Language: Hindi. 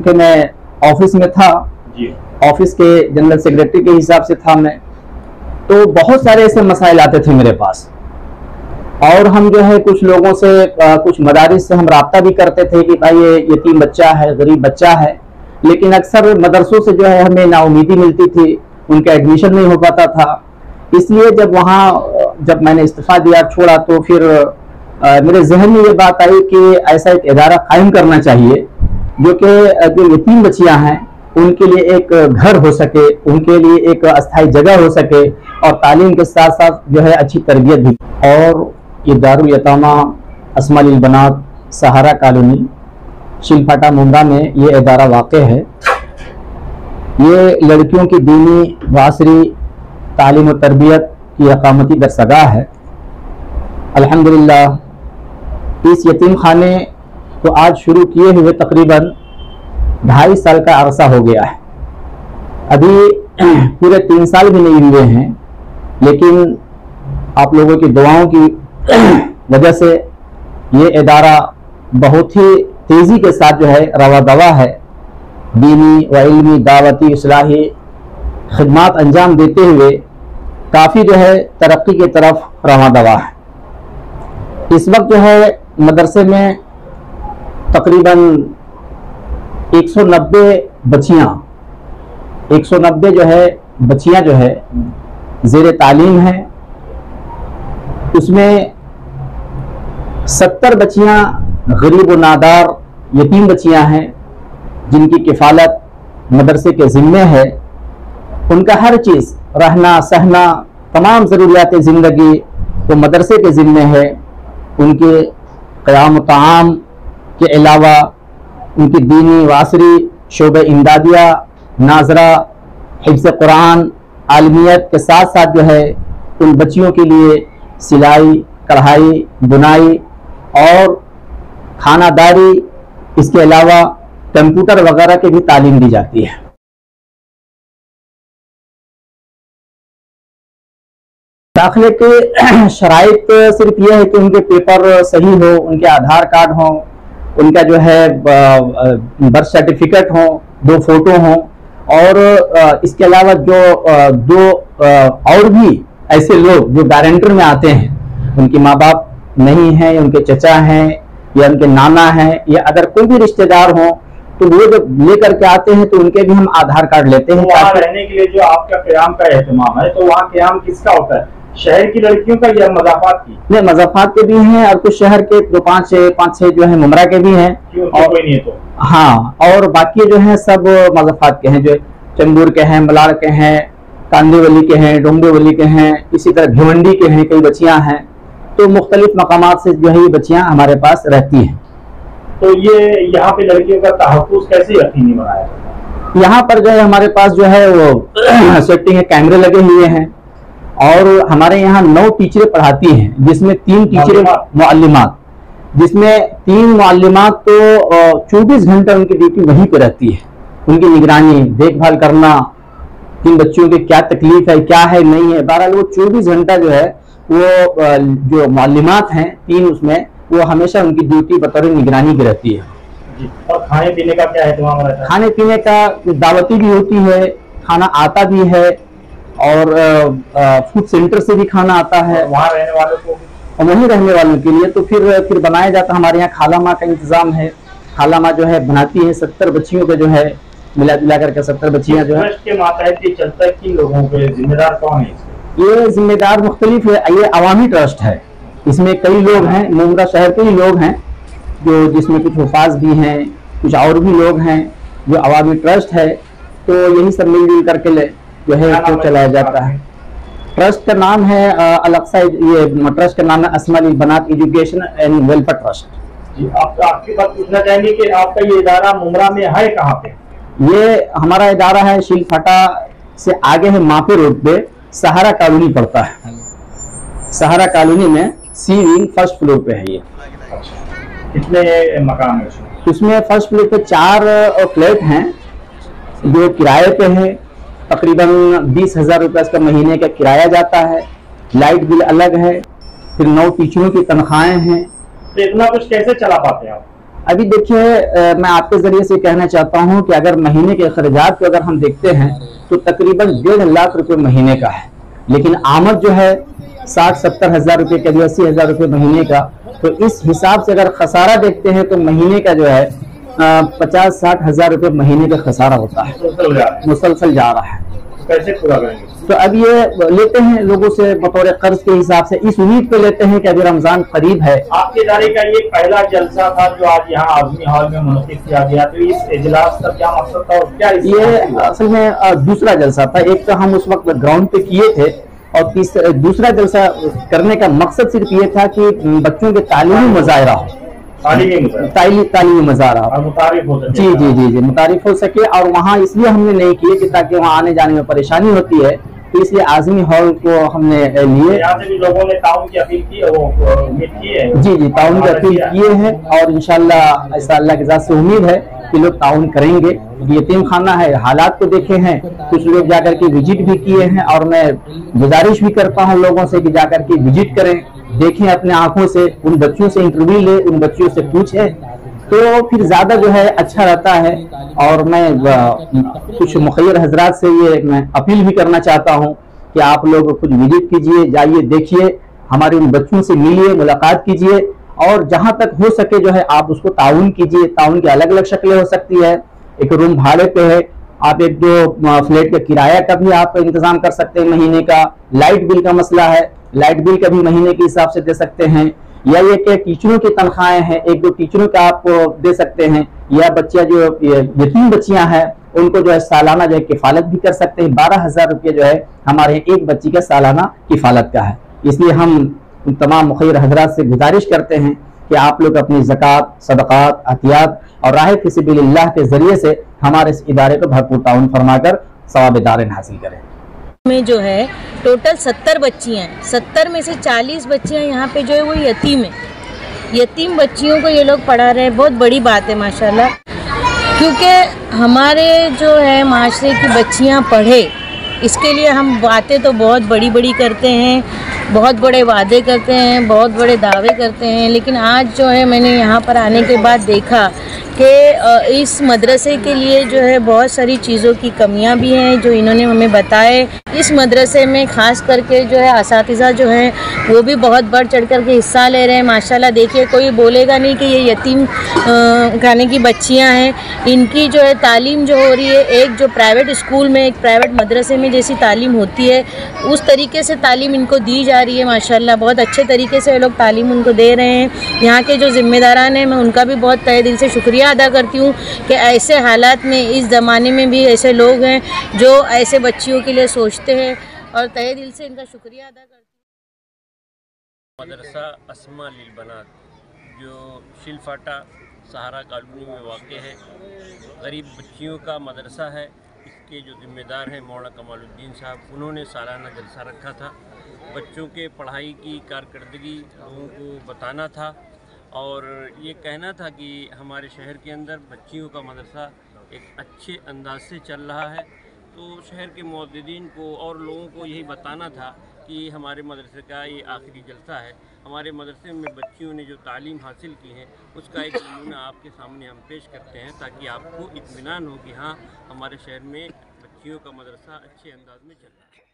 चूंकि मैं ऑफिस में था, ऑफिस के जनरल सेक्रेटरी के हिसाब से था मैं, तो बहुत सारे ऐसे मसाइल आते थे मेरे पास। और हम जो है कुछ लोगों से, कुछ मदारिस से हम राब्ता भी करते थे कि भाई ये यतीम बच्चा है, गरीब बच्चा है, लेकिन अक्सर मदरसों से जो है हमें नाउमीदी मिलती थी, उनका एडमिशन नहीं हो पाता था। इसलिए जब मैंने इस्तीफा दिया, छोड़ा, तो फिर मेरे जहन में ये बात आई कि ऐसा एक इदारा कायम करना चाहिए जो यतीम बच्चियां हैं उनके लिए एक घर हो सके, उनके लिए एक अस्थायी जगह हो सके, और तालीम के साथ साथ जो है अच्छी तरबियत भी। और ये दारुल यतामा अस्माइल बनात सहारा कॉलोनी शिलफाटा मुंब्रा में ये इदारा वाक़ है। ये लड़कियों की दीनी वासरी तालीम और तरबियत की अकामती दरसगाह है। अल्हम्दुलिल्लाह इस यतीम खाने को आज शुरू किए हुए तकरीबन 2.5 साल का अरसा हो गया है। अभी पूरे 3 साल भी नहीं हुए हैं, लेकिन आप लोगों की दुआओं की वजह से ये इदारा बहुत ही तेज़ी के साथ जो है रवा दवा है, दीनी व इल्मी दावती इस्लाही खिदमात अंजाम देते हुए काफ़ी जो है तरक्की की तरफ रवा दवा है। इस वक्त जो है मदरसे में तकरीबन 190 जो है बच्चियां जो है ज़ेर तालीम है। उसमें 70 बच्चियां गरीब व नादार यतीम बच्चियां हैं जिनकी किफ़ालत मदरसे के ज़िम्मे है। उनका हर चीज़, रहना सहना, तमाम ज़रूरियात ज़िंदगी वो मदरसे के ज़िम्मे है। उनके क़याम ताम के अलावा उनकी दीनी वासरी शोबे इमदादिया, नाजरा, हिफ्ज़ कुरान, आलमियत के साथ साथ जो है उन बच्चियों के लिए सिलाई, कढ़ाई, बुनाई और खानादारी, इसके अलावा कंप्यूटर वगैरह की भी तालीम दी जाती है। दाखिले के शराइत सिर्फ यह है कि उनके पेपर सही हो, उनके आधार कार्ड हो, उनका जो है बर्थ सर्टिफिकेट हो, 2 फोटो हो, और इसके अलावा जो 2 और भी ऐसे लोग जो गारंटर में आते हैं, उनके माँ बाप नहीं हैं, उनके चचा हैं या उनके नाना हैं, या अगर कोई भी रिश्तेदार हो, तो वो जब लेकर के आते हैं तो उनके भी हम आधार कार्ड लेते हैं। वहाँ रहने के लिए जो आपका क़याम का एहतमाम है, तो वहाँ क़याम किसका होता है? शहर की लड़कियों का या मज़ाफ़ात की? नहीं, मज़ाफ़ात के भी हैं और कुछ शहर के 5-6 जो है मुमरा के भी हैं, और कोई नहीं है तो हाँ, और बाकी जो है सब मज़ाफ़ात के हैं, जो चंदूर के हैं, मलाड़ के हैं, कांदीवली के हैं, डोंबिवली के हैं, इसी तरह भिवंडी के हैं, कई बच्चियां हैं। तो मुख्तलिफ मकामात से जो है ये बच्चियां हमारे पास रहती हैं। तो ये यहाँ पे लड़कियों का तहफ़्फ़ुज़ कैसे यकीनी बनाया जाता है? यहाँ पर जो है हमारे पास जो है वो सेफ्टी के कैमरे लगे हुए हैं, और हमारे यहाँ 9 टीचरें पढ़ाती हैं, जिसमें 3 टीचरें मुअल्लिमात, जिसमें 3 मुअल्लिमात तो 24 घंटे उनकी ड्यूटी वहीं पर रहती है। उनकी निगरानी, देखभाल करना, इन बच्चों की क्या तकलीफ है, क्या है, नहीं है, बहरहाल वो 24 घंटा जो है वो जो मुअल्लिमात हैं 3, उसमें वो हमेशा उनकी ड्यूटी बतौर निगरानी की रहती है। जी। और खाने पीने का क्या एहतमाम रहता है? खाने पीने का दावती भी होती है, खाना आता भी है, और फूड सेंटर से भी खाना आता है। वहाँ रहने वालों को, और वहीं रहने वालों के लिए तो फिर बनाया जाता है। हमारे यहाँ खाला माँ का इंतजाम है, खाला माँ जो है बनाती है। 70 बच्चियों का जो है मिला करके 70 बच्चियां जो है के मातहत ये चलता है कि लोगों के जिम्मेदार कौन है? ये जिम्मेदार मुख्तलिफ है। ये अवामी ट्रस्ट है, इसमें कई लोग हैं, मुंब्रा शहर के ही लोग हैं, जिसमें कुछ हुफाज भी हैं, कुछ और भी लोग हैं, जो अवामी ट्रस्ट है। तो यही सब मिलजुल करके जो है इसको चलाया जाता है। ट्रस्ट का नाम है अलक्सा, ये ट्रस्ट का नाम है अस्माइल बनात एजुकेशन एंड वेलफेयर ट्रस्ट। जी, आपकी बात पूछना चाहेंगे कि आपका ये इदारा मुंब्रा में है कहाँ पे? ये हमारा इदारा है शिलफाटा से आगे है, मापे रोड पे सहारा कॉलोनी पड़ता है। सहारा कॉलोनी में सी विंग फर्स्ट फ्लोर पे है ये। कितने मकान है उसमें? फर्स्ट फ्लोर पे 4 फ्लैट हैं जो किराए पे है। तकरीबन 20,000 रुपये इसका महीने का किराया जाता है। लाइट बिल अलग है, फिर 9 टीचरों की तनख्वाहें हैं। तो इतना कुछ कैसे चला पाते हैं आप? अभी देखिए मैं आपके जरिए से कहना चाहता हूं कि अगर महीने के अखराजात को अगर हम देखते हैं तो तकरीबन 1.5 लाख रुपए महीने का है, लेकिन आमद जो है 60-70 हजार रुपए कभी 80 हजार रुपए महीने का। तो इस हिसाब से अगर खसारा देखते हैं तो महीने का जो है 50-60 हजार रुपए महीने का खसारा होता है, मुसलसल जा रहा है। कैसे पूरा करेंगे? तो अब ये लेते हैं लोगों से बतौर कर्ज के हिसाब से, इस उम्मीद पे लेते हैं कि अभी रमजान करीब है। आपके इदारे का ये पहला जलसा था जो आज यहाँ आज़मी हॉल में मुनक़िद किया गया, तो इस इजलास का क्या मकसद था और क्या ये असल में दूसरा जलसा था। एक तो हम उस वक्त ग्राउंड पे किए थे और दूसरा जलसा करने का मकसद सिर्फ ये था कि बच्चों के तालीमी मुजाहरा हो, तालीमी मुजाहरा मुतारिफ हो सके। जी मुतारिफ हो सके। और वहाँ इसलिए हमने नहीं किए कि ताकि वहाँ आने जाने में परेशानी होती है, तो इसलिए आज़मी हॉल को हमने लिए। यहाँ से भी लोगों ने ताउन की अपील की है, वो उम्मीद की है। जी ताउन की अपील किए हैं और इंशाल्लाह ऐसा अल्लाह की ज़ात से उम्मीद है कि लोग ताउन करेंगे। यतीम खाना है, हालात को देखे हैं, कुछ लोग जाकर के विजिट भी किए हैं और मैं गुजारिश भी करता हूँ लोगों से कि जाकर के विजिट करें, देखें अपने आंखों से, उन बच्चों से इंटरव्यू ले, उन बच्चों से पूछें, तो फिर ज्यादा जो है अच्छा रहता है। और मैं कुछ मुखिर हजरात से ये मैं अपील भी करना चाहता हूँ कि आप लोग कुछ विजिट कीजिए, जाइए, देखिए, हमारे उन बच्चों से मिलिए, मुलाकात कीजिए और जहां तक हो सके जो है आप उसको ताउन कीजिए। ताउन की अलग अलग शक्लें हो सकती है, एक रूम भाड़े पे है, आप एक दो फ्लैट का किराया का भी आप इंतजाम कर सकते हैं महीने का, लाइट बिल का मसला है, लाइट बिल का भी महीने के हिसाब से दे सकते हैं, या ये कि टीचरों की तनख्वाहें हैं, एक दो टीचरों का आप दे सकते हैं, या बच्चियां जो यतीम बच्चियां हैं उनको जो है सालाना जो है किफालत भी कर सकते हैं। 12,000 रुपये जो है हमारे एक बच्ची का सालाना किफालत का है। इसलिए हम तमाम मुखिर हजरात से गुजारिश करते हैं कि आप लोग अपनी ज़कात, सदक़ात, अतियात और राह फी सबिलिल्लाह के जरिए से हमारे इस इदारे को भरपूर ताउन फरमाकर सवाब दारेन हासिल करें। में जो है टोटल 70 बच्चियाँ हैं, 70 में से 40 बच्चियाँ यहाँ पे जो है वो यतीम है। यतीम बच्चियों को ये लोग पढ़ा रहे हैं, बहुत बड़ी बात है माशाल्लाह, क्योंकि हमारे जो है माशरे की बच्चियाँ पढ़े, इसके लिए हम बातें तो बहुत बड़ी बड़ी करते हैं, बहुत बड़े वादे करते हैं, बहुत बड़े दावे करते हैं, लेकिन आज जो है मैंने यहाँ पर आने के बाद देखा कि इस मदरसे के लिए जो है बहुत सारी चीज़ों की कमियां भी हैं जो इन्होंने हमें बताए। इस मदरसे में ख़ास करके जो है असातिज़ा जो हैं वो भी बहुत बढ़ चढ़ कर के हिस्सा ले रहे हैं माशाल्लाह। देखिए कोई बोलेगा नहीं कि ये यतीम खाने की बच्चियां हैं, इनकी जो है तालीम जो हो रही है, एक जो प्राइवेट स्कूल में, एक प्राइवेट मदरसे में जैसी तालीम होती है उस तरीके से तालीम इनको दी जा रही है माशाल्लाह। बहुत अच्छे तरीके से लोग तालीम उनको दे रहे हैं। यहाँ के जो ज़िम्मेदारान हैं मैं उनका भी बहुत तहे दिल से शुक्रिया अदा करती हूँ कि ऐसे हालात में, इस ज़माने में भी ऐसे लोग हैं जो ऐसे बच्चियों के लिए सोचते हैं और तहे दिल से इनका शुक्रिया अदा करती हूँ। मदरसा अस्मा लिल बनात जो शिलफाटा सहारा कॉलोनी में वाक़ है, गरीब बच्चियों का मदरसा है। इसके जो ज़िम्मेदार हैं मौलाना कमालुद्दीन साहब, उन्होंने सालाना जलसा रखा था। बच्चों के पढ़ाई की कारकर्दगी लोगों को बताना था और ये कहना था कि हमारे शहर के अंदर बच्चियों का मदरसा एक अच्छे अंदाज से चल रहा है। तो शहर के मुअद्दिदीन को और लोगों को यही बताना था कि हमारे मदरसे का ये आखिरी जलसा है। हमारे मदरसे में बच्चियों ने जो तालीम हासिल की है उसका एक नमूना आपके सामने हम पेश करते हैं ताकि आपको इत्मीनान हो कि हाँ हमारे शहर में बच्चियों का मदरसा अच्छे अंदाज में चल रहा है।